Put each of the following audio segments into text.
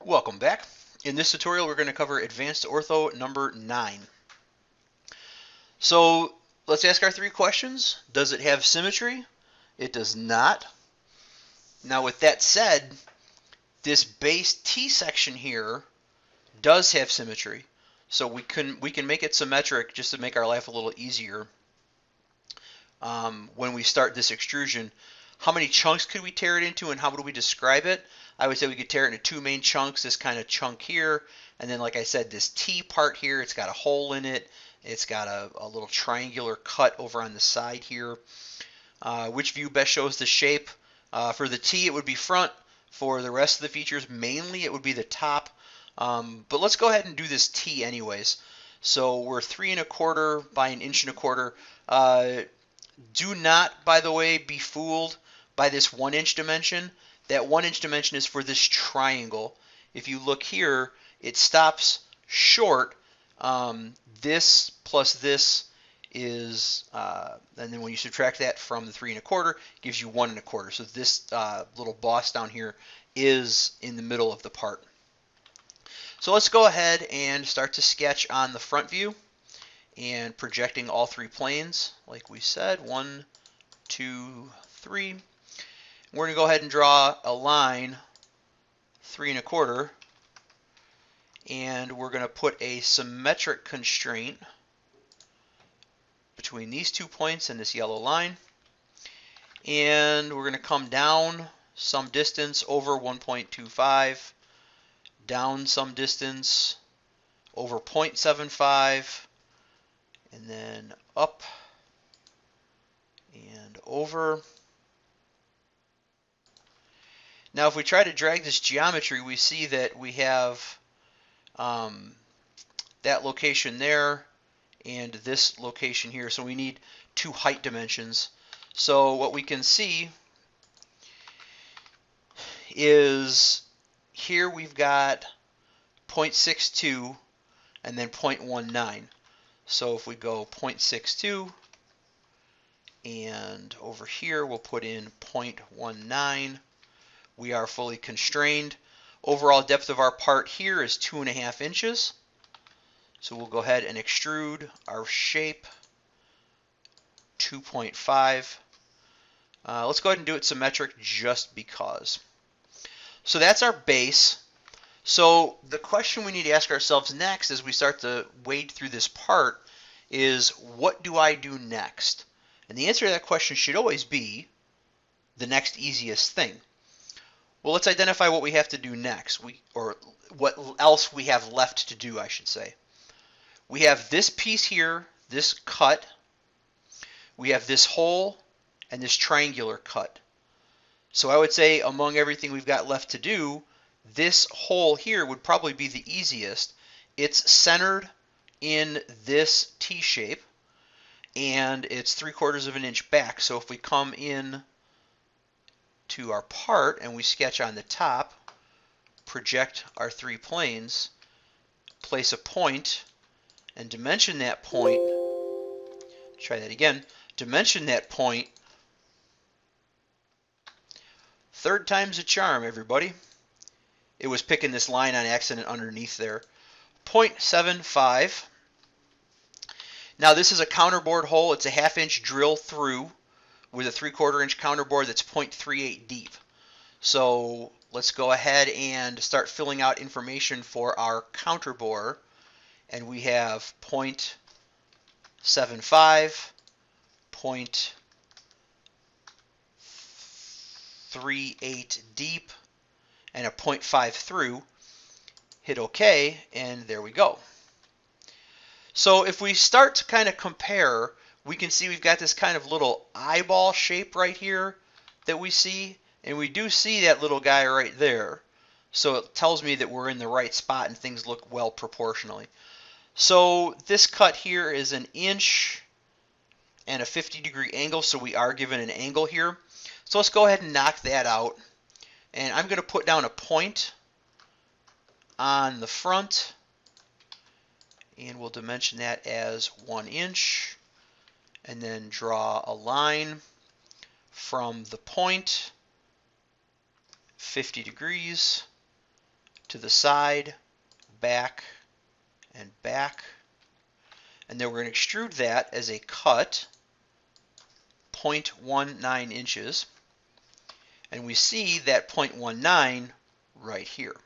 Welcome back. In this tutorial, we're going to cover Advanced Ortho number 9. So let's ask our three questions. Does it have symmetry? It does not. Now with that said, this base T section here does have symmetry. So we can make it symmetric just to make our life a little easier when we start this extrusion. How many chunks could we tear it into and how would we describe it? I would say we could tear it into two main chunks, this kind of chunk here, and then like I said, this T part here, it's got a hole in it. It's got a little triangular cut over on the side here. Which view best shows the shape? For the T, it would be front. For the rest of the features, mainly it would be the top. But let's go ahead and do this T anyways. So we're 3 1/4 by 1 1/4 inches. Do not, by the way, be fooled by this 1 inch dimension. That 1 inch dimension is for this triangle. If you look here, it stops short. This plus this is, and then when you subtract that from the 3 1/4, it gives you 1 1/4. So this little boss down here is in the middle of the part. So let's go ahead and start to sketch on the front view and projecting all three planes, like we said, 1, 2, 3. We're going to go ahead and draw a line 3 1/4, and we're going to put a symmetric constraint between these 2 points and this yellow line, and we're going to come down some distance over 1.25, down some distance over 0.75, and then up and over. Now, if we try to drag this geometry, we see that we have that location there and this location here. So we need 2 height dimensions. So what we can see is here we've got 0.62 and then 0.19. So if we go 0.62 and over here we'll put in 0.19, we are fully constrained. Overall depth of our part here is 2.5 inches. So we'll go ahead and extrude our shape 2.5. Let's go ahead and do it symmetric just because. So that's our base. So the question we need to ask ourselves next as we start to wade through this part is, what do I do next? And the answer to that question should always be the next easiest thing. Well, let's identify what we have to do next, or what else we have left to do, I should say. We have this piece here, this cut. We have this hole and this triangular cut. So I would say among everything we've got left to do, this hole here would probably be the easiest. It's centered in this T shape, and it's 3/4 of an inch back. So if we come in to our part and we sketch on the top, project our 3 planes, place a point, and dimension that point. Try that again. Dimension that point. Third time's a charm, everybody. It was picking this line on accident underneath there. 0.75. Now this is a counterbore hole. It's a 1/2 inch drill through with a 3/4 inch counterbore that's 0.38 deep. So let's go ahead and start filling out information for our counterbore. And we have 0.75, 0.38 deep, and a 0.5 through. Hit OK, and there we go. So if we start to kind of compare, we can see we've got this kind of little eyeball shape right here that we see, and we do see that little guy right there. So it tells me that we're in the right spot and things look well proportionally. So this cut here is 1 inch and a 50-degree angle, so we are given an angle here. So let's go ahead and knock that out. And I'm going to put down a point on the front, and we'll dimension that as 1 inch, and then draw a line from the point 50 degrees to the side, back, and back. And then we're going to extrude that as a cut, 0.19 inches. And we see that 0.19 right here.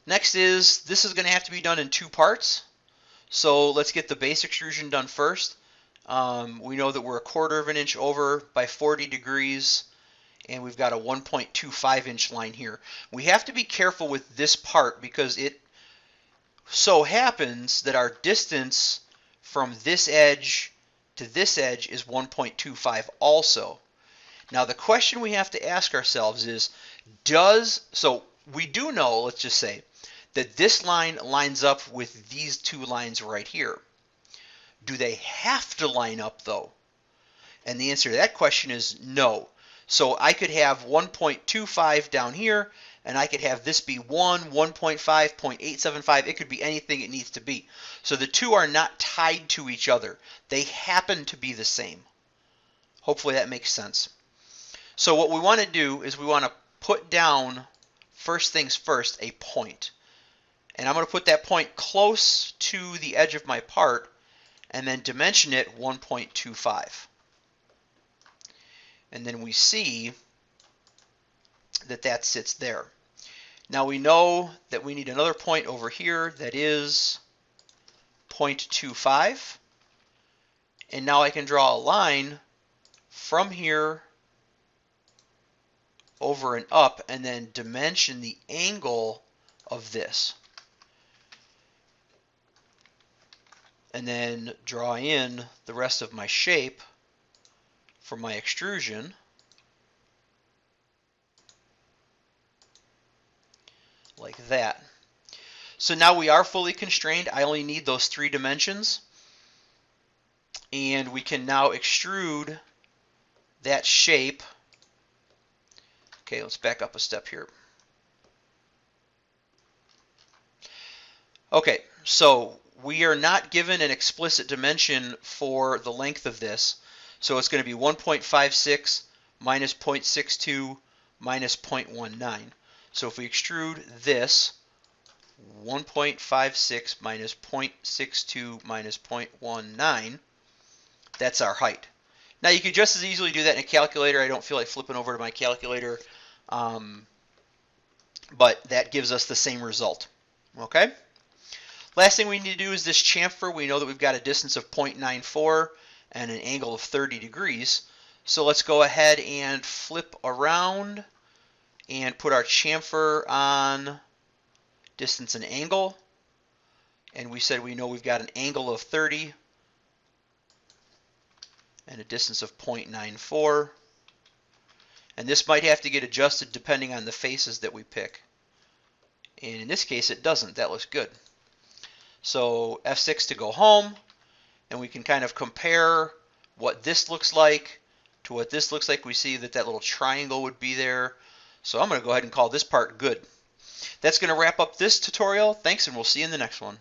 Next is, this is going to have to be done in 2 parts. So let's get the base extrusion done first. We know that we're 1/4 of an inch over by 40 degrees, and we've got a 1.25 inch line here. We have to be careful with this part because it so happens that our distance from this edge to this edge is 1.25 also. Now the question we have to ask ourselves is, so we do know, let's just say, that this line lines up with these 2 lines right here. Do they have to line up though? And the answer to that question is no. So I could have 1.25 down here, and I could have this be 1.5, 0.875. It could be anything it needs to be. So the 2 are not tied to each other. They happen to be the same. Hopefully that makes sense. So what we want to do is we want to put down, first things first, a point. And I'm going to put that point close to the edge of my part and then dimension it 1.25. And then we see that that sits there. Now we know that we need another point over here that is 0.25. And now I can draw a line from here over and up and then dimension the angle of this. And then draw in the rest of my shape for my extrusion. Like that. So now we are fully constrained. I only need those 3 dimensions. And we can now extrude that shape. Okay, let's back up a step here. Okay, so we are not given an explicit dimension for the length of this. So it's going to be 1.56 minus 0.62 minus 0.19. So if we extrude this, 1.56 minus 0.62 minus 0.19, that's our height. Now you could just as easily do that in a calculator. I don't feel like flipping over to my calculator, but that gives us the same result. Okay? Last thing we need to do is this chamfer. We know that we've got a distance of 0.94 and an angle of 30 degrees. So let's go ahead and flip around and put our chamfer on distance and angle. And we said we know we've got an angle of 30 and a distance of 0.94. And this might have to get adjusted depending on the faces that we pick. And in this case it doesn't. That looks good. So F6 to go home, and we can kind of compare what this looks like to what this looks like. We see that that little triangle would be there. So I'm going to go ahead and call this part good. That's going to wrap up this tutorial. Thanks, and we'll see you in the next one.